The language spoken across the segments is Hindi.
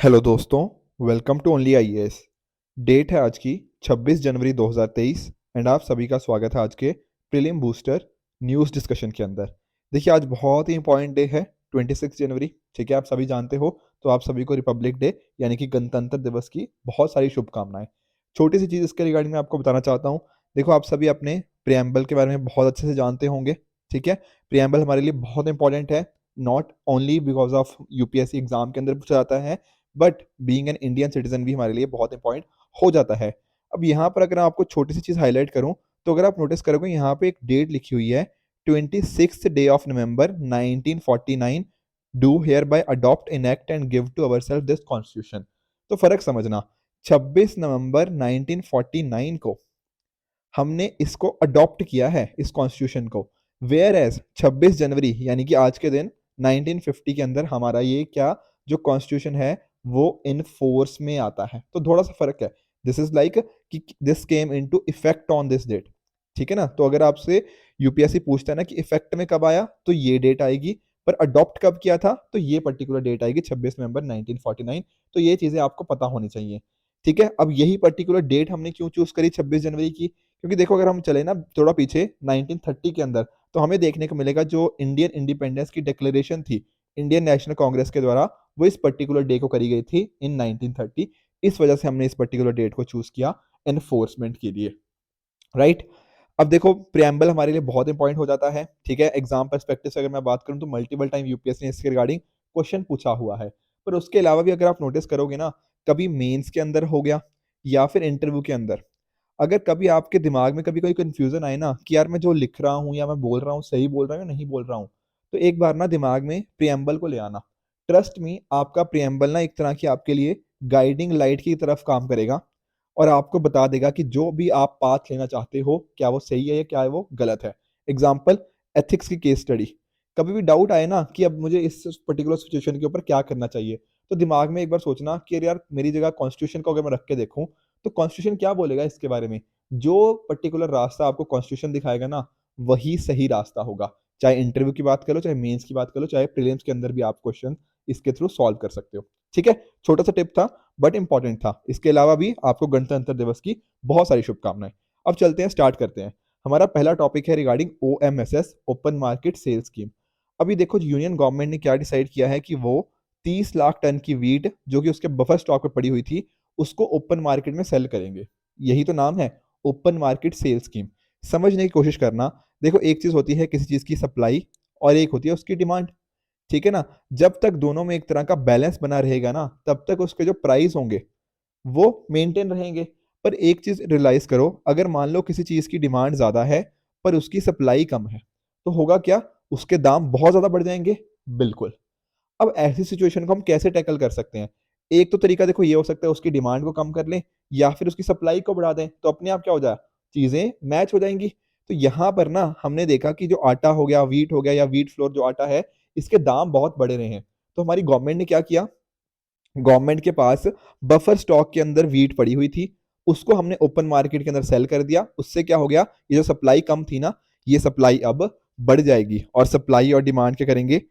हेलो दोस्तों, welcome to only IAS. Date है आज की 26 जनवरी 2023 एंड आप सभी का स्वागत है आज के प्रीलिम बूस्टर न्यूज़ डिस्कशन के अंदर। देखिए, आज बहुत ही इंपॉर्टेंट डे है 26 जनवरी। ठीक है, आप सभी जानते हो, तो आप सभी को रिपब्लिक डे यानी कि गणतंत्र दिवस की बहुत सारी शुभकामनाएं। छोटी सी चीज़ इसके रिगार्डिंग मैं आपको बताना चाहता हूँ। देखो, आप सभी अपने प्रियम्बल के बारे में बहुत अच्छे से जानते होंगे। ठीक है, प्रियम्बल हमारे लिए बहुत इंपॉर्टेंट है, not only because of UPSC exam के अंदर पूछा जाता है, but being an Indian citizen भी हमारे लिए बहुत इंपॉर्टेंट हो जाता है। अब यहाँ पर अगर मैं आपको छोटी सी चीज़ हाईलाइट करूँ, तो अगर आप नोटिस करोगे यहाँ पे एक डेट लिखी हुई है, 26 day of November 1949, do hereby adopt enact and give to ourselves this constitution. तो फर्क समझना, 26 नवंबर 1949 को हमने इसको अडॉप्ट किया है, इस कॉन्स्टिट्यूशन को, वेयर एज 26 जनवरी यानी कि आज के दिन 1950 के अंदर हमारा ये क्या जो कॉन्स्टिट्यूशन है वो इन फोर्स में आता है। तो थोड़ा सा फर्क है। दिस इज लाइक कि this came into effect on this date. ठीक है ना, तो अगर आपसे यूपीएससी पूछता है ना कि इफेक्ट में कब आया, तो ये डेट आएगी, पर अडॉप्ट कब किया था तो ये पर्टिकुलर डेट आएगी 26 नवंबर 1949। तो ये चीजें आपको पता होनी चाहिए। ठीक है, अब यही पर्टिकुलर डेट हमने क्यों चूज करी 26 जनवरी की, क्योंकि देखो, अगर हम चले ना थोड़ा पीछे 1930 के अंदर, तो हमें देखने को मिलेगा जो इंडियन इंडिपेंडेंस की डिक्लेरेशन थी इंडियन नेशनल कांग्रेस के द्वारा, वो इस पर्टिकुलर डे को करी गई थी इन 1930। इस वजह से हमने इस पर्टिकुलर डेट को चूज किया एनफोर्समेंट के लिए, राइट। अब देखो, प्रियम्बल हमारे लिए बहुत इंपॉर्टेंट हो जाता है। ठीक है, एग्जाम पर्सपेक्टिव से अगर मैं बात करूं तो मल्टीपल टाइम यूपीएससी ने इसके रिगार्डिंग क्वेश्चन पूछा हुआ है। पर उसके अलावा भी अगर आप नोटिस करोगे ना, कभी मेंस के अंदर हो गया या फिर इंटरव्यू के अंदर, अगर कभी आपके दिमाग में कभी कोई कंफ्यूजन आए ना कि यार मैं जो लिख रहा हूँ या मैं बोल रहा हूँ सही बोल रहा हूँ या नहीं बोल रहा हूँ, तो एक बार ना दिमाग में प्रियम्बल को ले आना। ट्रस्ट मी, आपका प्रियम्बल ना एक तरह की आपके लिए गाइडिंग लाइट की तरफ काम करेगा और आपको बता देगा कि जो भी आप पाथ लेना चाहते हो क्या वो सही है या क्या वो गलत है। एग्जाम्पल, एथिक्स की केस स्टडी। कभी भी डाउट आए ना कि अब मुझे इस पर्टिकुलर सिचुएशन के ऊपर क्या करना चाहिए, तो दिमाग में एक बार सोचना कि यार मेरी जगह कॉन्स्टिट्यूशन को अगर मैं रख के देखूं, तो कॉन्स्टिट्यूशन क्या बोलेगा इसके बारे में। जो पर्टिकुलर रास्ता आपको कॉन्स्टिट्यूशन दिखाएगा ना, वही सही रास्ता होगा। चाहे इंटरव्यू की बात करो, चाहे मेंस की बात करो, चाहे प्रीलिम्स के अंदर भी आप क्वेश्चन इसके थ्रू सॉल्व कर सकते हो। ठीक है, छोटा सा टिप था बट इंपॉर्टेंट था। इसके अलावा भी आपको गणतंत्र दिवस की बहुत सारी शुभकामनाएं। अब चलते हैं, स्टार्ट करते हैं। हमारा पहला टॉपिक है regarding OMSS, open market sale scheme. अभी देखो, यूनियन गवर्नमेंट ने क्या डिसाइड किया है कि वो 30 लाख टन की वीट जो कि उसके बफर स्टॉक में पड़ी हुई थी, उसको ओपन मार्केट में सेल करेंगे। यही तो नाम है, ओपन मार्केट सेल स्कीम। समझने की कोशिश करना। देखो, एक चीज होती है किसी चीज की सप्लाई और एक होती है उसकी डिमांड। ठीक है ना, जब तक दोनों में एक तरह का बैलेंस बना रहेगा ना, तब तक उसके जो प्राइस होंगे वो मेंटेन रहेंगे। पर एक चीज रियलाइज करो, अगर मान लो किसी चीज की डिमांड ज्यादा है पर उसकी सप्लाई कम है, तो होगा क्या, उसके दाम बहुत ज्यादा बढ़ जाएंगे। बिल्कुल। अब ऐसी सिचुएशन को हम कैसे टैकल कर सकते हैं? एक तो तरीका देखो ये हो सकता है, उसकी डिमांड को कम कर लें या फिर उसकी सप्लाई को बढ़ा दें, तो अपने आप क्या हो जाए, चीजें मैच हो जाएंगी। तो यहाँ पर ना हमने देखा कि जो आटा हो गया, वीट हो गया या वीट फ्लोर जो आटा है, इसके दाम बहुत बढ़े रहे हैं। तो हमारी गवर्नमेंट ने क्या किया, गवर्नमेंट के पास बफर स्टॉक के अंदर वीट पड़ी हुई थी, उसको हमने ओपन मार्केट के अंदर सेल कर दिया। उससे क्या हो गया, ये जो सप्लाई कम थी ना, ये सप्लाई अब बढ़ जाएगी और सप्लाई और डिमांड क्या करेंगे,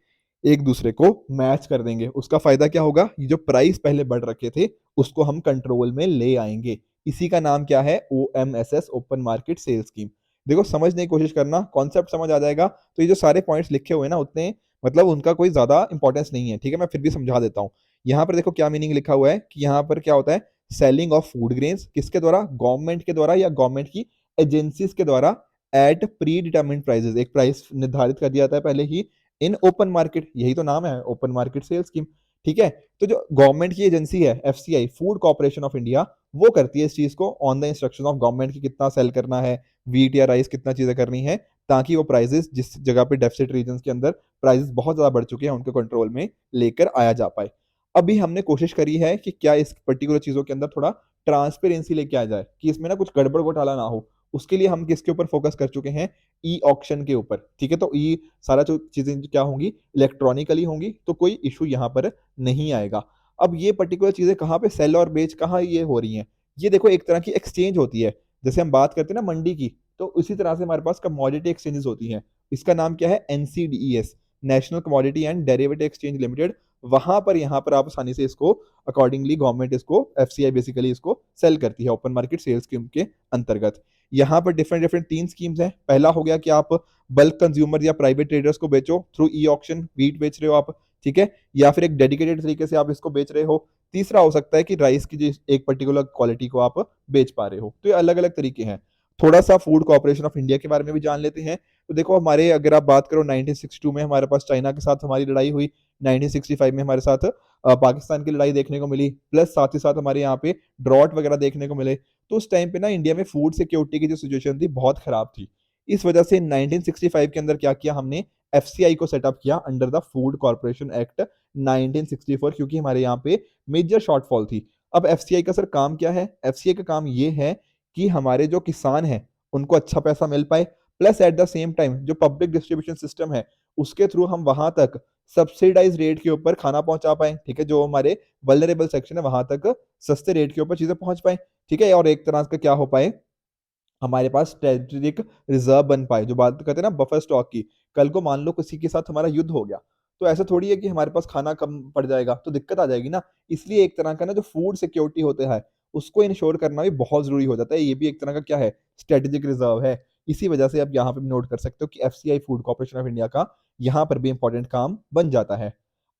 एक दूसरे को मैच कर देंगे। उसका फायदा क्या होगा, ये जो प्राइस पहले बढ़ रखे थे उसको हम कंट्रोल में ले आएंगे। इसी का नाम क्या है, ओएमएसएस, ओपन मार्केट सेल स्कीम। देखो, समझने की कोशिश करना, कॉन्सेप्ट समझ आ जाएगा। तो ये जो सारे पॉइंट्स लिखे हुए हैं ना, उतने मतलब उनका कोई ज्यादा इंपॉर्टेंस नहीं है। ठीक है, मैं फिर भी समझा देता हूँ। यहाँ पर देखो क्या मीनिंग लिखा हुआ है कि यहाँ पर क्या होता है, सेलिंग ऑफ फूड ग्रेन्स किसके द्वारा, गवर्नमेंट के द्वारा या गवर्नमेंट की एजेंसीज के द्वारा, एट प्री डिटर्मिन्ड प्राइसेस। एक प्राइस निर्धारित कर दिया जाता है पहले ही इन ओपन मार्केट, यही तो नाम है, ओपन मार्केट सेल स्कीम। ठीक है, तो जो गवर्नमेंट की एजेंसी है FCI, food corporation of India, वो करती है इस चीज को on the instruction of government की कितना सेल करना है, वीट या राइस कितना चीजें करनी है, ताकि वो प्राइसेस जिस जगह पे डेफिसिट रीजन के अंदर प्राइसेस बहुत ज्यादा बढ़ चुके हैं उनको कंट्रोल में लेकर आया जा पाए। अभी हमने कोशिश करी है कि क्या इस पर्टिकुलर चीजों के अंदर थोड़ा ट्रांसपेरेंसी लेके आ जाए कि इसमें ना कुछ गड़बड़ घोटाला ना हो। उसके लिए हम किसके ऊपर फोकस कर चुके हैं, ई ऑक्शन के ऊपर। ठीक है, तो ई सारा जो चीजें क्या होंगी, इलेक्ट्रॉनिकली होंगी, तो कोई इशू यहाँ पर नहीं आएगा। अब ये पर्टिकुलर चीजें कहाँ पे सेल और बेच कहाँ ये हो रही हैं, ये देखो एक तरह की एक्सचेंज होती है। जैसे हम बात करते हैं ना मंडी की, तो उसी तरह से हमारे पास कमोडिटी एक्सचेंजेस होती हैं। इसका नाम क्या है, NCDES, national commodity and derivative exchange limited, वहां पर यहाँ पर आप आसानी से इसको अकॉर्डिंगली गवर्नमेंट इसको एफसीआई बेसिकली इसको सेल करती है ओपन मार्केट सेल्स स्कीम के अंतर्गत। यहाँ पर डिफरेंट डिफरेंट 3 स्कीम्स हैं। पहला हो गया कि आप बल्क कंज्यूमर या प्राइवेट ट्रेडर्स को बेचो थ्रू ई ऑक्शन, व्हीट बेच रहे हो आप, ठीक है, या फिर एक डेडिकेटेड तरीके से आप इसको बेच रहे हो। तीसरा हो सकता है कि राइस की एक पर्टिकुलर क्वालिटी को आप बेच पा रहे हो। तो ये अलग अलग तरीके हैं। थोड़ा सा फूड कॉर्पोरेशन ऑफ इंडिया के बारे में भी जान लेते हैं। तो देखो हमारे अगर आप बात करो 1962 में हमारे पास चाइना के साथ हमारी लड़ाई हुई, 1965 में हमारे साथ पाकिस्तान की लड़ाई देखने को मिली, प्लस साथ ही साथ हमारे यहाँ पे ड्रॉट वगैरह देखने को मिले। तो उस टाइम पे ना इंडिया में फूड सिक्योरिटी की जो सिचुएशन थी बहुत खराब थी। इस वजह से 1965 के अंदर क्या किया हमने, एफसीआई को सेटअप किया under the food corporation act 1964, क्योंकि हमारे यहाँ पे मेजर शॉर्टफॉल थी। अब एफसीआई का सर काम क्या है? एफसीआई का काम ये है कि हमारे जो किसान हैं उनको अच्छा पैसा मिल पाए, plus at the same time जो पब्लिक डिस्ट्रीब्यूशन सिस्टम है उसके थ्रू हम वहां तक सब्सिडाइज रेट के ऊपर खाना पहुंचा पाए, ठीक है, जो हमारे वल्नरेबल सेक्शन है वहां तक सस्ते रेट के ऊपर चीजें पहुंच पाए, ठीक है, और एक तरह का क्या हो पाए, हमारे पास स्ट्रेटेजिक रिजर्व बन पाए, जो बात कहते हैं ना बफर स्टॉक की। कल को मान लो किसी के साथ हमारा युद्ध हो गया, तो ऐसा थोड़ी है कि हमारे पास खाना कम पड़ जाएगा, तो दिक्कत आ जाएगी ना। इसलिए एक तरह का ना जो फूड सिक्योरिटी होता है उसको इंश्योर करना भी बहुत जरूरी हो जाता है। ये भी एक तरह का क्या है, स्ट्रेटेजिक रिजर्व है। इसी वजह से आप यहाँ पे नोट कर सकते हो कि FCI food corporation of India का यहाँ पर भी इंपॉर्टेंट काम बन जाता है।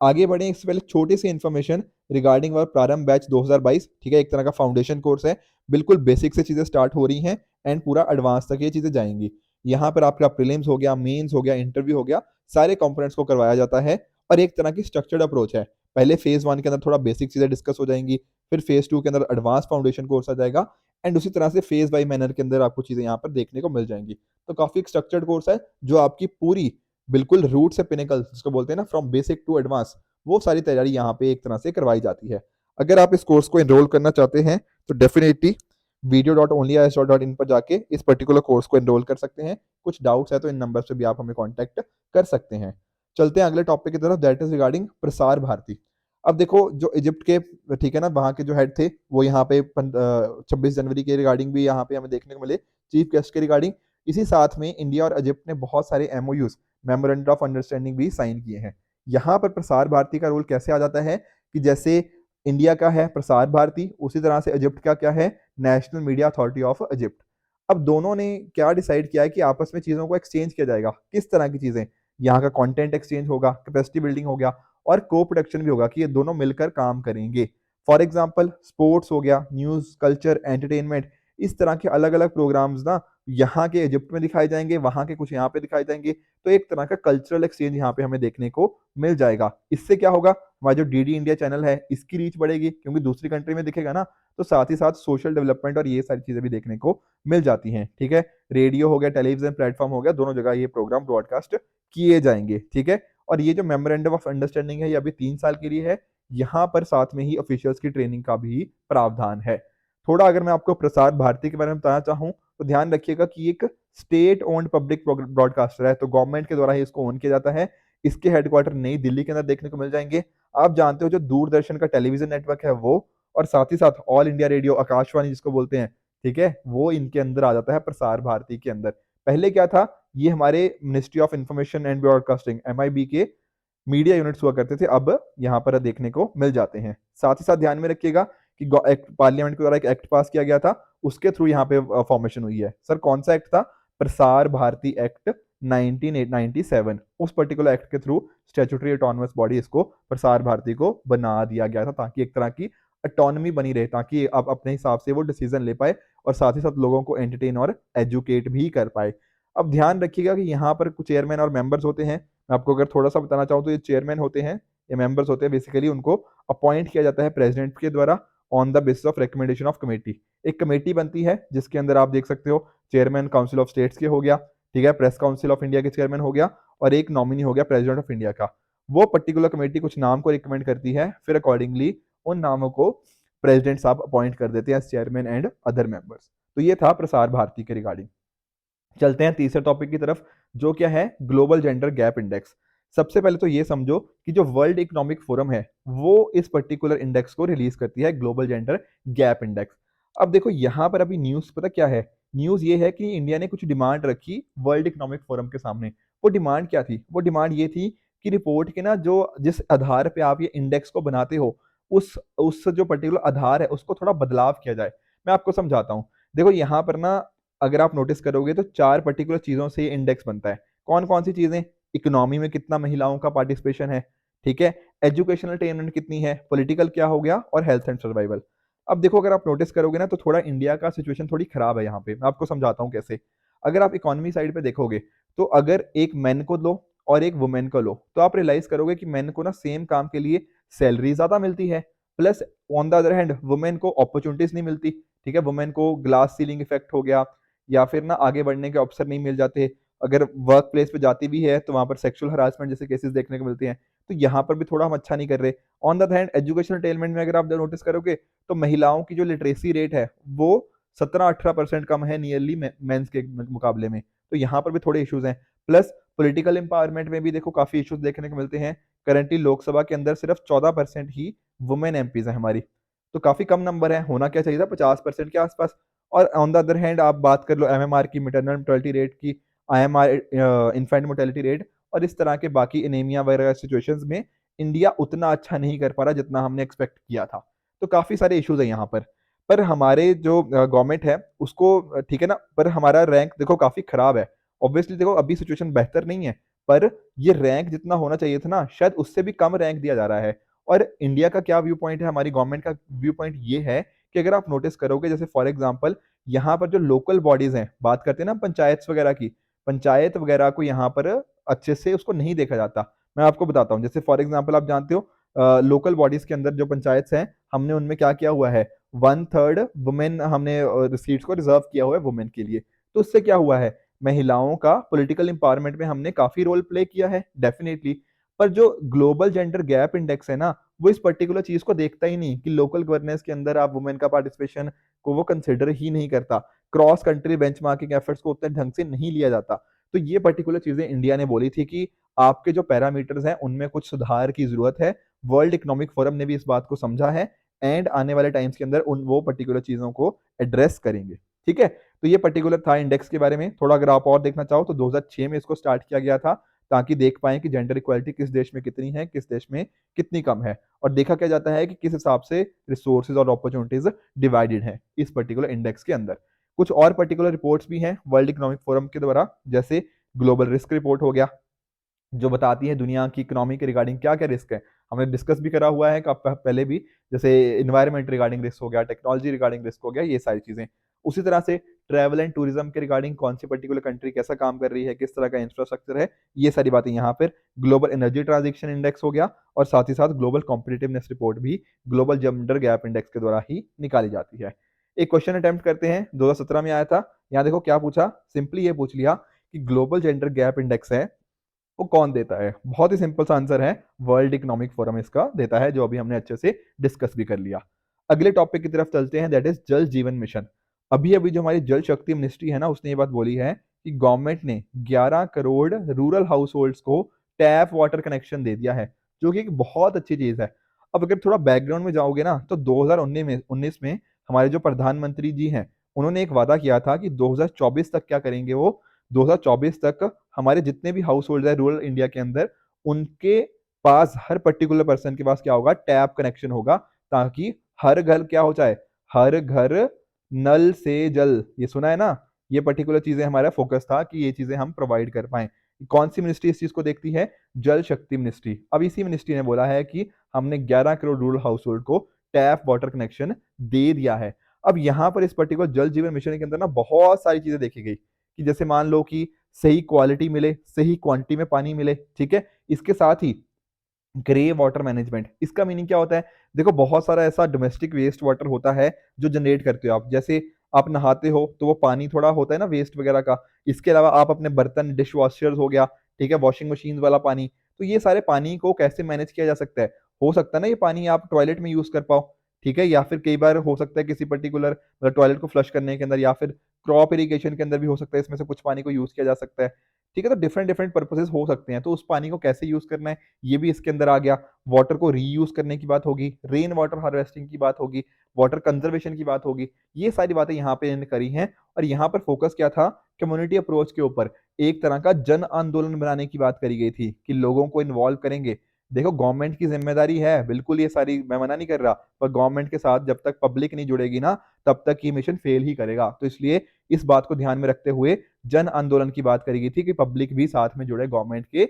आगे बढ़े इससे पहले छोटी सी इन्फॉर्मेशन रिगार्डिंग और प्रारंभ बैच 2022, ठीक है, एक तरह का फाउंडेशन कोर्स है। बिल्कुल बेसिक से चीजें स्टार्ट हो रही हैं एंड पूरा एडवांस तक ये चीजें जाएंगी। यहाँ पर आपका प्रीलिम्स हो गया, मेंस हो गया, इंटरव्यू हो गया, सारे कंपोनेंट्स को करवाया जाता है और एक तरह की स्ट्रक्चर्ड अप्रोच है। पहले फेज 1 के अंदर थोड़ा बेसिक चीजें डिस्कस हो जाएंगी, फिर फेज 2 के अंदर एडवांस फाउंडेशन कोर्स आ जाएगा एंड उसी तरह से फेज बाई मैनर के अंदर आपको चीजें यहाँ पर देखने को मिल जाएंगी। तो काफी एक स्ट्रक्चर्ड कोर्स है जो आपकी पूरी बिल्कुल रूट से पिनेकल जिसको बोलते हैं ना, फ्रॉम बेसिक टू एडवांस, वो सारी तैयारी यहाँ पे एक तरह से करवाई जाती है। अगर आप इस कोर्स को एनरोल करना चाहते हैं तो डेफिनेटली video.onlyis.in पर जाके इस पर्टिकुलर कोर्स को एनरोल कर सकते हैं। कुछ डाउट्स है तो इन नंबर से भी आप हमें कांटेक्ट कर सकते हैं। चलते हैं अगले टॉपिक की तरफ, that is regarding Prasar Bharati. अब देखो जो इजिप्ट के, ठीक है ना, वहाँ के जो हेड थे वो यहाँ पे 26 जनवरी के रिगार्डिंग भी यहाँ पे हमें देखने को मिले, चीफ गेस्ट के रिगार्डिंग। इसी साथ में इंडिया और इजिप्ट ने बहुत सारे एमओयूज, मेमोरेंडम ऑफ अंडरस्टैंडिंग भी साइन किए हैं। यहाँ पर प्रसार भारती का रोल कैसे आ जाता है कि जैसे इंडिया का है प्रसार भारती, उसी तरह से इजिप्ट का क्या है, national media authority of Egypt. अब दोनों ने क्या डिसाइड किया है कि आपस में चीज़ों को एक्सचेंज किया जाएगा। किस तरह की चीज़ें? यहाँ का कंटेंट एक्सचेंज होगा, कैपेसिटी बिल्डिंग हो गया और को प्रोडक्शन भी होगा कि ये दोनों मिलकर काम करेंगे। फॉर एग्जाम्पल स्पोर्ट्स हो गया, न्यूज़, कल्चर, एंटरटेनमेंट, इस तरह के अलग अलग प्रोग्राम्स ना यहाँ के इजिप्ट में दिखाए जाएंगे, वहाँ के कुछ यहाँ पे दिखाए जाएंगे। तो एक तरह का कल्चरल एक्सचेंज यहाँ पे हमें देखने को मिल जाएगा। इससे क्या होगा, हमारा जो डीडी इंडिया चैनल है इसकी रीच बढ़ेगी क्योंकि दूसरी कंट्री में दिखेगा ना, तो साथ ही साथ सोशल डेवलपमेंट और ये सारी चीजें भी देखने को मिल जाती हैं, ठीक है। रेडियो हो गया, टेलीविजन प्लेटफॉर्म हो गया, दोनों जगह ये प्रोग्राम ब्रॉडकास्ट किए जाएंगे, ठीक है। और ये जो मेमोरेंडम ऑफ अंडरस्टैंडिंग है ये अभी 3 साल के लिए है। यहाँ पर साथ में ही ऑफिशियल्स की ट्रेनिंग का भी प्रावधान है। थोड़ा अगर मैं आपको प्रसार भारती के बारे में बताना चाहूँ तो ध्यान रखिएगा कि एक स्टेट ओन्ड पब्लिक ब्रॉडकास्टर है, तो गवर्नमेंट के द्वारा ही इसको ओन किया जाता है। इसके हेडक्वार्टर नई दिल्ली के अंदर देखने को मिल जाएंगे। आप जानते हो जो दूरदर्शन का टेलीविजन नेटवर्क है वो, और साथ ही साथ ऑल इंडिया रेडियो आकाशवाणी जिसको बोलते हैं, ठीक है, वो इनके अंदर आ जाता है प्रसार भारती के अंदर। पहले क्या था, ये हमारे ministry of information and broadcasting MIB के मीडिया यूनिट्स हुआ करते थे, अब यहाँ पर देखने को मिल जाते हैं। साथ ही साथ ध्यान में रखिएगा कि पार्लियामेंट के द्वारा एक एक्ट पास किया गया था, उसके थ्रू यहाँ पे फॉर्मेशन हुई है। सर कौन सा एक्ट था? प्रसार भारती एक्ट 1997। उस पर्टिकुलर एक्ट के थ्रू स्टैट्यूटरी ऑटोनमस बॉडी इसको प्रसार भारती को बना दिया गया था ताकि एक तरह की ऑटोनमी बनी रहे, ताकि आप अपने हिसाब से वो डिसीजन ले पाए और साथ ही साथ लोगों को एंटरटेन और एजुकेट भी कर पाए। अब ध्यान रखिएगा कि यहाँ पर कुछ चेयरमैन और मेंबर्स होते हैं। मैं आपको अगर थोड़ा सा बताना चाहूँ तो ये चेयरमैन होते हैं, ये मेंबर्स होते हैं, बेसिकली उनको अपॉइंट किया जाता है प्रेसिडेंट के द्वारा on the basis of recommendation of committee. एक कमेटी बनती है जिसके अंदर आप देख सकते हो चेयरमैन काउंसिल ऑफ स्टेट्स के हो गया, ठीक है, प्रेस काउंसिल ऑफ इंडिया के चेयरमैन हो गया, और एक नॉमिनी हो गया प्रेसिडेंट ऑफ इंडिया का। वो पर्टिकुलर कमेटी कुछ नाम को रिकमेंड करती है, फिर अकॉर्डिंगली उन नामों को प्रेसिडेंट साहब अपॉइंट कर देते हैं चेयरमैन एंड अदर मेंबर्स। तो ये था प्रसार भारती के रिगार्डिंग। चलते हैं तीसरे टॉपिक की तरफ, जो क्या है, ग्लोबल जेंडर गैप इंडेक्स। सबसे पहले तो ये समझो कि जो वर्ल्ड इकोनॉमिक फोरम है वो इस पर्टिकुलर इंडेक्स को रिलीज करती है, ग्लोबल जेंडर गैप इंडेक्स। अब देखो यहाँ पर अभी न्यूज पता क्या है, न्यूज ये है कि इंडिया ने कुछ डिमांड रखी वर्ल्ड इकोनॉमिक फोरम के सामने। वो डिमांड क्या थी? वो डिमांड ये थी कि रिपोर्ट के ना जो जिस आधार पे आप ये इंडेक्स को बनाते हो, उस जो पर्टिकुलर आधार है उसको थोड़ा बदलाव किया जाए। मैं आपको समझाता हूँ। देखो यहाँ पर ना अगर आप नोटिस करोगे तो 4 पर्टिकुलर चीज़ों से ये इंडेक्स बनता है। कौन-कौन सी चीज़ें? इकोनॉमी में कितना महिलाओं का पार्टिसिपेशन है, ठीक है? एजुकेशनल अटेनमेंट कितनी है, पॉलिटिकल क्या हो गया और हेल्थ एंड सर्वाइवल। अब देखो अगर आप नोटिस करोगे ना तो थोड़ा इंडिया का सिचुएशन थोड़ी खराब है यहाँ पे। मैं आपको समझाता हूँ कैसे। अगर आप इकोनॉमी साइड पे देखोगे तो अगर एक मेन को लो और एक वुमेन को लो तो आप रियलाइज करोगे कि मेन को ना सेम काम के लिए सैलरी ज़्यादा मिलती है, plus on the other hand women को अपॉर्चुनिटीज़ नहीं मिलती, ठीक है? वुमेन को ग्लास सीलिंग इफेक्ट हो गया या फिर ना आगे बढ़ने के अवसर नहीं मिल जाते। अगर वर्क प्लेस पे जाती भी है तो वहाँ पर सेक्सुअल हरासमेंट जैसे केसेस देखने को मिलते हैं। तो यहाँ पर भी थोड़ा हम अच्छा नहीं कर रहे। On the other hand educational attainment में अगर आप नोटिस करोगे तो महिलाओं की जो लिटरेसी रेट है वो 17-18% कम है नियरली मेंस के मुकाबले में। तो यहाँ पर भी थोड़े इश्यूज हैं। प्लस पॉलिटिकल एम्पावरमेंट में भी देखो काफी इश्यूज देखने को मिलते हैं। करंटली लोकसभा के अंदर सिर्फ 14% ही वुमेन एमपीज है हमारी। तो काफी कम नंबर है, होना क्या चाहिए था 50% के आसपास। और ऑन द अदर हैंड आप बात कर लो एमएमआर की, मैटरनल मोर्टेलिटी रेट की, आईएमआर इन्फेंट मोर्टेलिटी रेट और इस तरह के बाकी एनीमिया वगैरह सिचुएशंस में इंडिया उतना अच्छा नहीं कर पा रहा जितना हमने एक्सपेक्ट किया था। तो काफी सारे इश्यूज है यहाँ पर हमारे जो गवर्नमेंट है उसको ठीक है ना, पर हमारा रैंक देखो काफी खराब है। ऑब्वियसली देखो अभी सिचुएशन बेहतर नहीं है, पर ये रैंक जितना होना चाहिए था ना शायद उससे भी कम रैंक दिया जा रहा है। और इंडिया का क्या व्यू पॉइंट है, हमारी गवर्नमेंट का व्यू पॉइंट ये है कि अगर आप नोटिस करोगे जैसे फॉर एग्जांपल यहाँ पर जो लोकल बॉडीज हैं, बात करते हैं ना पंचायत वगैरह की, पंचायत वगैरह को यहाँ पर अच्छे से उसको नहीं देखा जाता। मैं आपको बताता हूँ, जैसे फॉर एग्जांपल आप जानते हो लोकल बॉडीज के अंदर जो पंचायत हैं हमने उनमें क्या किया हुआ है, 1/3 वुमेन हमने सीट्स को रिजर्व किया हुआ है वुमेन के लिए। तो उससे क्या हुआ है, महिलाओं का पॉलिटिकल एम्पावरमेंट में हमने काफी रोल प्ले किया है डेफिनेटली। पर जो ग्लोबल जेंडर गैप इंडेक्स है ना वो इस पर्टिकुलर चीज को देखता ही नहीं कि लोकल गवर्नेंस के अंदर आप वुमेन का पार्टिसिपेशन को वो कंसिडर ही नहीं करता। क्रॉस कंट्री बेंचमार्किंग एफर्ट्स को उतने ढंग से नहीं लिया जाता। तो ये पर्टिकुलर चीजें इंडिया ने बोली थी कि आपके जो पैरामीटर्स हैं उनमें कुछ सुधार की जरूरत है। वर्ल्ड इकोनॉमिक फोरम ने भी इस बात को समझा है एंड आने वाले टाइम्स के अंदर उन वो पर्टिकुलर चीजों को एड्रेस करेंगे। ठीक है, तो ये पर्टिकुलर था इंडेक्स के बारे में। थोड़ा अगर आप और देखना चाहो तो 2006 में इसको स्टार्ट किया गया था ताकि देख पाएं कि जेंडर इक्वालिटी किस देश में कितनी है, किस देश में कितनी कम है, और देखा क्या जाता है कि किस हिसाब से रिसोर्सेज और अपॉर्चुनिटीज डिवाइडेड है इस पर्टिकुलर इंडेक्स के अंदर। कुछ और पर्टिकुलर रिपोर्ट्स भी हैं वर्ल्ड इकोनॉमिक फोरम के द्वारा, जैसे ग्लोबल रिस्क रिपोर्ट हो गया जो बताती है दुनिया की इकोनॉमी के रिगार्डिंग क्या क्या रिस्क है। हमने डिस्कस भी करा हुआ है पहले भी, जैसे इन्वायरमेंट रिगार्डिंग रिस्क हो गया, टेक्नोलॉजी रिगार्डिंग रिस्क हो गया, ये सारी चीजें। उसी तरह से ट्रैवल एंड टूरिज्म के रिगार्डिंग कौन सी पर्टिकुलर कंट्री कैसा काम कर रही है, किस तरह का इंफ्रास्ट्रक्चर है, ये सारी बातें यहाँ पर। ग्लोबल एनर्जी ट्रांजेक्शन इंडेक्स हो गया और साथ ही साथ ग्लोबल कॉम्पिटिटिवनेस रिपोर्ट भी ग्लोबल जेंडर गैप इंडेक्स के द्वारा ही निकाली जाती है। एक क्वेश्चन अटेम्प्ट करते हैं, 2017 में आया था। यहाँ देखो क्या पूछा, सिंपली ये पूछ लिया कि ग्लोबल जेंडर गैप इंडेक्स है वो कौन देता है। बहुत ही सिंपल सा आंसर है, वर्ल्ड इकोनॉमिक फोरम इसका देता है, जो अभी हमने अच्छे से डिस्कस भी कर लिया। अगले टॉपिक की तरफ चलते हैं, दैट इज जल जीवन मिशन। अभी अभी जो हमारी जल शक्ति मिनिस्ट्री है ना उसने ये बात बोली है कि गवर्नमेंट ने 11 करोड़ रूरल हाउस होल्ड्स को टैप वाटर कनेक्शन दे दिया है, जो कि एक बहुत अच्छी चीज है। अब अगर थोड़ा बैकग्राउंड में जाओगे ना तो 2019 में हमारे जो प्रधानमंत्री जी हैं उन्होंने एक वादा किया था कि 2024 तक क्या करेंगे वो, 2024 तक हमारे जितने भी हाउस होल्ड है रूरल इंडिया के अंदर उनके पास हर पर्टिकुलर पर्सन के पास क्या होगा, टैप कनेक्शन होगा, ताकि हर घर क्या हो जाए, हर घर नल से जल। ये सुना है ना, ये पर्टिकुलर चीजें हमारा फोकस था कि ये चीजें हम प्रोवाइड कर पाए। कौन सी मिनिस्ट्री इस चीज को देखती है, जल शक्ति मिनिस्ट्री। अब इसी मिनिस्ट्री ने बोला है कि हमने 11 करोड़ रूरल हाउस होल्ड को टैप वाटर कनेक्शन दे दिया है। अब यहाँ पर इस पर्टिकुलर जल जीवन मिशन के अंदर ना बहुत सारी चीजें देखी गई कि जैसे मान लो कि सही क्वालिटी मिले, सही क्वांटिटी में पानी मिले, ठीक है। इसके साथ ही ग्रे वाटर मैनेजमेंट, इसका मीनिंग क्या होता है, देखो बहुत सारा ऐसा डोमेस्टिक वेस्ट वाटर होता है जो जनरेट करते हो आप, जैसे आप नहाते हो तो वो पानी थोड़ा होता है ना वेस्ट वगैरह का। इसके अलावा आप अपने बर्तन, डिश वॉशर्स हो गया, ठीक है, वॉशिंग मशीन वाला पानी। तो ये सारे पानी को कैसे मैनेज किया जा सकता है, हो सकता है ना ये पानी आप टॉयलेट में यूज कर पाओ, ठीक है, या फिर कई बार हो सकता है किसी पर्टिकुलर मतलब टॉयलेट को फ्लश करने के अंदर, या फिर क्रॉप इरिगेशन के अंदर भी हो सकता है इसमें से कुछ पानी को यूज किया जा सकता है। ठीक है, तो डिफरेंट डिफरेंट पर्पसेस हो सकते हैं, तो उस पानी को कैसे यूज करना है ये भी इसके अंदर आ गया। वाटर को रीयूज करने की बात होगी, रेन वाटर हार्वेस्टिंग की बात होगी, वाटर कंजर्वेशन की बात होगी, ये सारी बातें यहाँ पे इन्होंने करी हैं। और यहाँ पर फोकस क्या था, कम्युनिटी अप्रोच के ऊपर, एक तरह का जन आंदोलन बनाने की बात करी गई थी कि लोगों को इन्वॉल्व करेंगे। देखो गवर्नमेंट की जिम्मेदारी है, बिल्कुल ये सारी मैं मना नहीं कर रहा, पर गवर्नमेंट के साथ जब तक पब्लिक नहीं जुड़ेगी ना, तब तक ये मिशन फेल ही करेगा। तो इसलिए इस बात को ध्यान में रखते हुए जन आंदोलन की बात करी गई थी कि पब्लिक भी साथ में जुड़े गवर्नमेंट के,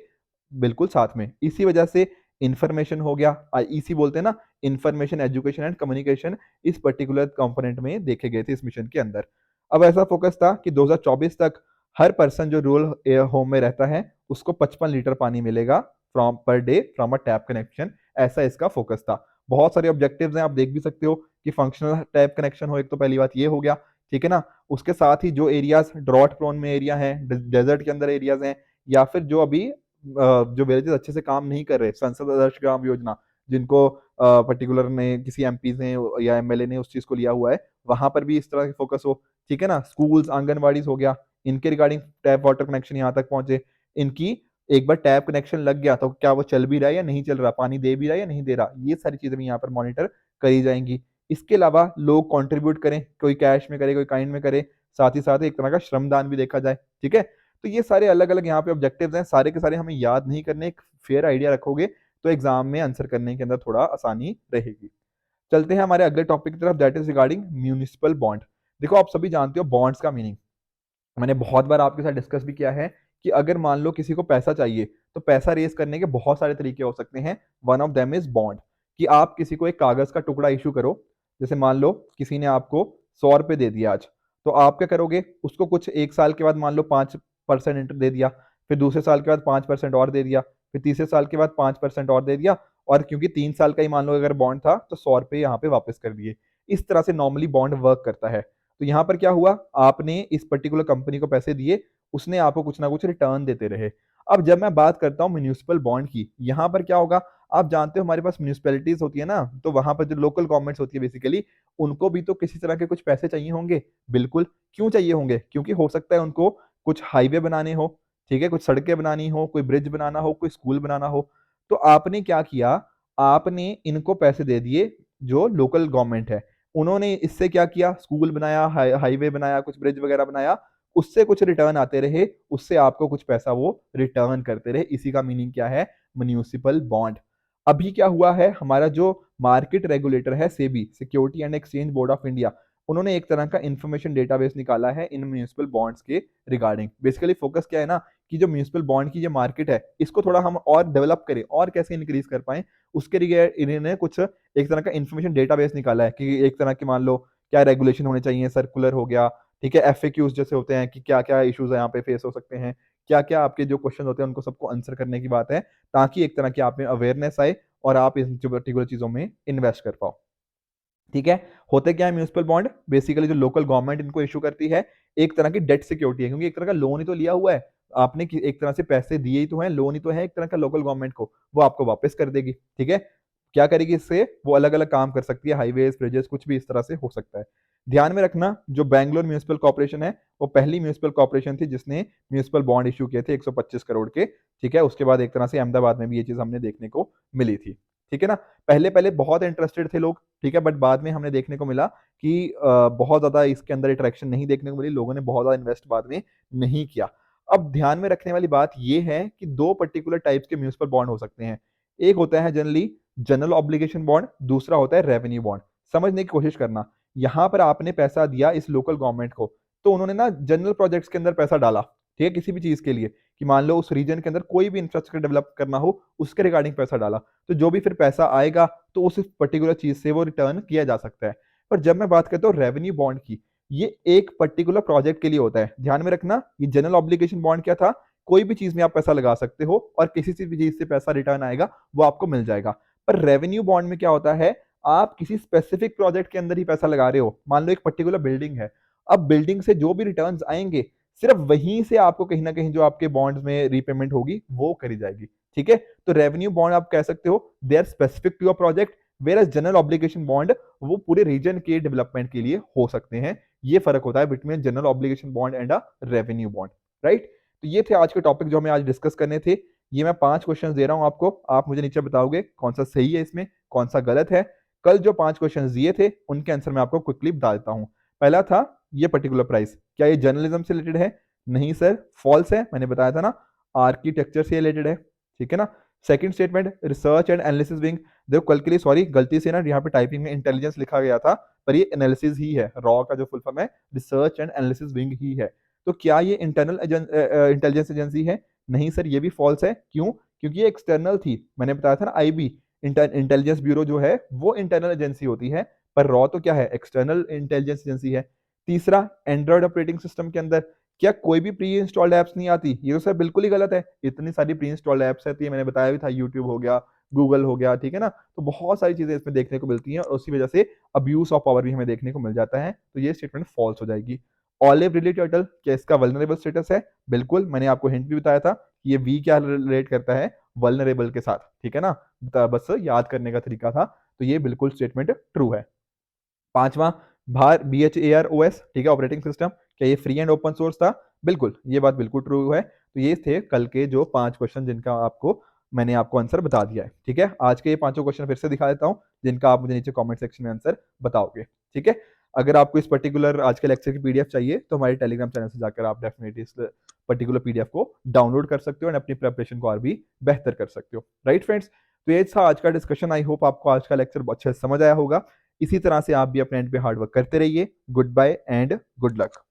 बिल्कुल साथ में। इसी वजह से इंफॉर्मेशन हो गया, आईईसी बोलते हैं ना, इंफॉर्मेशन एजुकेशन एंड कम्युनिकेशन, इस पर्टिकुलर कंपोनेंट में देखे गए थे इस मिशन के अंदर। अब ऐसा फोकस था कि 2024 तक हर पर्सन जो रूरल होम में रहता है उसको 55 लीटर पानी मिलेगा from per day from a tap connection, ऐसा इसका फोकस था। बहुत सारे ऑब्जेक्टिव्स हैं, आप देख भी सकते हो कि फंक्शनल टैप कनेक्शन हो, एक तो पहली बात ये हो गया, ठीक है ना। उसके साथ ही जो एरियाज ड्रॉट प्रोन में एरिया है, डेजर्ट के अंदर एरियाज हैं, या फिर जो अभी जो विलेजेस अच्छे से काम नहीं कर रहे, संसद आदर्श ग्राम योजना, जिनको पर्टिकुलर ने किसी एमपी ने या एमएलए ने उस चीज को लिया हुआ है, वहां पर भी इस तरह की फोकस हो, ठीक है ना। स्कूल्स आंगनवाड़ी हो गया, इनके रिगार्डिंग टैप वाटर कनेक्शन यहाँ तक पहुंचे, इनकी एक बार टैप कनेक्शन लग गया तो क्या वो चल भी रहा है या नहीं चल रहा, पानी दे भी रहा है या नहीं दे रहा, ये सारी चीजें भी यहाँ पर मॉनिटर करी जाएंगी। इसके अलावा लोग कंट्रीब्यूट करें, कोई कैश में करे, कोई काइंड में करे, साथ ही साथ एक तरह का श्रमदान भी देखा जाए, ठीक है। तो ये सारे अलग अलग यहाँ पे ऑब्जेक्टिव्स हैं, सारे के सारे हमें याद नहीं करने, एक फेयर आइडिया रखोगे तो एग्जाम में आंसर करने के अंदर थोड़ा आसानी रहेगी। चलते हैं हमारे अगले टॉपिक की तरफ, that is regarding municipal bond. देखो आप सभी जानते हो बॉन्ड्स का मीनिंग, मैंने बहुत बार आपके साथ डिस्कस भी किया है कि अगर मान लो किसी को पैसा चाहिए तो पैसा रेज करने के बहुत सारे तरीके हो सकते हैं। One of them is bond, कि आप किसी को एक कागज का टुकड़ा इशू करो। जैसे मान लो किसी ने आपको 100 रुपये दे दिया आज, तो आप क्या करोगे, उसको कुछ एक साल के बाद मान लो 5% इंटर दे दिया, फिर दूसरे साल के बाद 5% और दे दिया, फिर तीसरे साल के बाद 5% और दे दिया, और क्योंकि 3 साल का ही मान लो अगर बॉन्ड था तो 100 रुपये यहाँ पे वापस कर दिए। इस तरह से नॉर्मली बॉन्ड वर्क करता है। तो यहाँ पर क्या हुआ, आपने इस पर्टिकुलर कंपनी को पैसे दिए, उसने आपको कुछ ना कुछ रिटर्न देते रहे। अब जब मैं बात करता हूँ म्यूनिसिपल बॉन्ड की, यहाँ पर क्या होगा, आप जानते हो हमारे पास म्यूनिसिपैलिटीज होती है ना, तो वहां पर जो लोकल गवर्नमेंट्स होती है बेसिकली, उनको भी तो किसी तरह के कुछ पैसे चाहिए होंगे। बिल्कुल, क्यों चाहिए होंगे, क्योंकि हो सकता है उनको कुछ हाईवे बनाने हो, ठीक है, कुछ सड़कें बनानी हो, कोई ब्रिज बनाना हो, कोई स्कूल बनाना हो। तो आपने क्या किया, आपने इनको पैसे दे दिए, जो लोकल गवर्नमेंट है, उन्होंने इससे क्या किया, स्कूल बनाया, हाईवे बनाया, कुछ ब्रिज वगैरह बनाया, उससे कुछ रिटर्न आते रहे, उससे आपको कुछ पैसा वो रिटर्न करते रहे। इसी का मीनिंग क्या है, म्यूनिसिपल बॉन्ड। अभी क्या हुआ है, हमारा जो मार्केट रेगुलेटर है SEBI, security and exchange board of India, उन्होंने एक तरह का इंफॉर्मेशन डेटाबेस निकाला है इन म्यूनिसिपल बॉन्ड्स के रिगार्डिंग। बेसिकली फोकस क्या है ना, कि जो म्यूनिसिपल बॉन्ड की जो मार्केट है, इसको थोड़ा हम और डेवलप करें और कैसे इंक्रीज कर पाए, उसके लिए इन्होंने कुछ एक तरह का इंफॉर्मेशन डेटाबेस निकाला है कि एक तरह की मान लो क्या रेगुलेशन होने चाहिए, सर्कुलर हो गया, ठीक है, एफएक्यूज जैसे होते हैं कि क्या क्या इश्यूज यहाँ पे फेस हो सकते हैं, क्या क्या आपके जो क्वेश्चन होते हैं उनको सबको आंसर करने की बात है, ताकि एक तरह की आप में अवेयरनेस आए और आप इन पर्टिकुलर चीजों में इन्वेस्ट कर पाओ। ठीक है, होते क्या है म्यूनिसिपल बॉन्ड, बेसिकली जो लोकल गवर्नमेंट इनको इशू करती है, एक तरह की डेट सिक्योरिटी है, क्योंकि एक तरह का लोन ही तो लिया हुआ है आपने, एक तरह से पैसे दिए ही तो हैं, लोन ही तो है एक तरह का लोकल गवर्नमेंट को, वो आपको वापस कर देगी। ठीक है, क्या करेगी इससे, वो अलग अलग काम कर सकती है, हाईवेज, ब्रिजेस, कुछ भी इस तरह से हो सकता है। ध्यान में रखना, जो बैंगलोर म्यूनिसिपल कॉर्पोरेशन है, वो पहली म्यूनिसिपल कॉर्पोरेशन थी जिसने म्यूनिसिपल बॉन्ड इशू किए थे 125 करोड़ के। ठीक है, उसके बाद एक तरह से अहमदाबाद में भी ये चीज हमने देखने को मिली थी। ठीक है ना, पहले पहले बहुत इंटरेस्टेड थे लोग, ठीक है, बट बाद में हमने देखने को मिला कि बहुत ज्यादा इसके अंदर अट्रैक्शन नहीं देखने को मिली, लोगों ने बहुत ज्यादा इन्वेस्ट बाद में नहीं किया। अब ध्यान में रखने वाली बात यह है कि दो पर्टिकुलर टाइप्स के म्यूनिसिपल बॉन्ड हो सकते हैं। एक होता है जनरली जनरल ऑब्लिगेशन बॉन्ड, दूसरा होता है रेवेन्यू बॉन्ड। समझने की कोशिश करना, यहां पर आपने पैसा दिया इस लोकल गवर्नमेंट को, तो उन्होंने ना जनरल प्रोजेक्ट्स के अंदर पैसा डाला, ठीक है, किसी भी चीज के लिए, कि मान लो उस रीजन के अंदर कोई भी इंफ्रास्ट्रक्चर डेवलप करना हो, उसके रिगार्डिंग पैसा डाला, तो जो भी फिर पैसा आएगा तो उस पर्टिकुलर चीज से वो रिटर्न किया जा सकता है। पर जब मैं बात करता हूँ रेवेन्यू बॉन्ड की, ये एक पर्टिकुलर प्रोजेक्ट के लिए होता है। ध्यान में रखना, ये जनरल ऑब्लिगेशन बॉन्ड क्या था, कोई भी चीज में आप पैसा लगा सकते हो और किसी से भी चीज से पैसा रिटर्न आएगा वो आपको मिल जाएगा। पर रेवेन्यू बॉन्ड में क्या होता है, आप किसी स्पेसिफिक प्रोजेक्ट के अंदर ही पैसा लगा रहे हो, मान लो एक पर्टिकुलर बिल्डिंग है, अब बिल्डिंग से जो भी रिटर्न्स आएंगे, सिर्फ वहीं से आपको कहीं ना कहीं जो आपके बॉन्ड्स में रीपेमेंट होगी वो करी जाएगी। ठीक है, तो रेवेन्यू बॉन्ड आप कह सकते हो they are specific to a project, whereas general obligation bond वो पूरे रीजन के डेवलपमेंट के लिए हो सकते हैं। ये फर्क होता है between general obligation bond and a revenue bond, right. तो ये थे आज के टॉपिक जो हमें आज डिस्कस करने थे। ये मैं 5 क्वेश्चन दे रहा हूं आपको, आप मुझे नीचे बताओगे कौन सा सही है, इसमें कौन सा गलत है। कल जो 5 क्वेश्चन दिए थे उनके आंसर मैं आपको क्विकली बता देता हूं। पहला था ये पर्टिकुलर प्राइस, क्या ये जर्नलिज्म से रिलेटेड है, नहीं सर, फॉल्स है, मैंने बताया था ना, आर्किटेक्चर से रिलेटेड है, ठीक है ना। Second statement, research and analysis wing, देखो कल के लिए सॉरी गलती से ना यहाँ पे टाइपिंग में इंटेलिजेंस लिखा गया था, पर ये एनालिसिस ही है, रॉ का जो फुल फॉर्म है रिसर्च एंड एनालिसिस विंग ही है। तो क्या ये इंटरनल इंटेलिजेंस एजेंसी है? नहीं सर, ये भी फॉल्स है। क्यों? क्योंकि ये एक्सटर्नल थी, मैंने बताया था ना, आईबी इंटेलिजेंस ब्यूरो जो है वो इंटरनल एजेंसी होती है, पर रॉ तो क्या है, एक्सटर्नल इंटेलिजेंस एजेंसी है। तीसरा, एंड्रॉइड ऑपरेटिंग सिस्टम के अंदर क्या कोई भी प्री इंस्टॉल्ड ऐप्स नहीं आती? ये तो सर बिल्कुल ही गलत है, इतनी सारी प्री इंस्टॉल्ड ऐप्स है, तो ये मैंने बताया भी था, यूट्यूब हो गया, गूगल हो गया, ठीक है ना। तो बहुत सारी चीजें इसमें देखने को मिलती हैं और उसी वजह से अब्यूज ऑफ पावर भी हमें देखने को मिल जाता है, तो ये स्टेटमेंट फॉल्स हो जाएगी। ऑलिव रिली टर्टल, क्या इसका वल्नरेबल स्टेटस है? बिल्कुल, मैंने आपको हिंट भी बताया था कि ये वी क्या रिलेट करता है, वल्नरेबल के साथ, ठीक है ना। बस याद करने का तरीका था, तो ये बिल्कुल स्टेटमेंट ट्रू है। पांचवा, भार BHAROS, ठीक है, ऑपरेटिंग सिस्टम, क्या ये फ्री एंड ओपन सोर्स था? बिल्कुल, ये बात बिल्कुल ट्रू है। तो ये थे कल के जो 5 क्वेश्चन जिनका आपको मैंने आपको आंसर बता दिया है, ठीक है। आज के ये पांचों क्वेश्चन फिर से दिखा देता हूँ, जिनका आप मुझे नीचे कमेंट सेक्शन में आंसर बताओगे, ठीक है। अगर आपको इस पर्टिकुलर आज के लेक्चर की पीडीएफ चाहिए तो हमारे टेलीग्राम चैनल से जाकर आप डेफिनेटली इस पर्टिकुलर पीडीएफ को डाउनलोड कर सकते हो और अपनी प्रिपरेशन को और भी बेहतर कर सकते हो, राइट फ्रेंड्स। तो ये था आज का डिस्कशन, आई होप आपको आज का लेक्चर अच्छे से समझ आया होगा। इसी तरह से आप भी अपने एंड पे हार्ड वर्क करते रहिए। Good bye and good luck.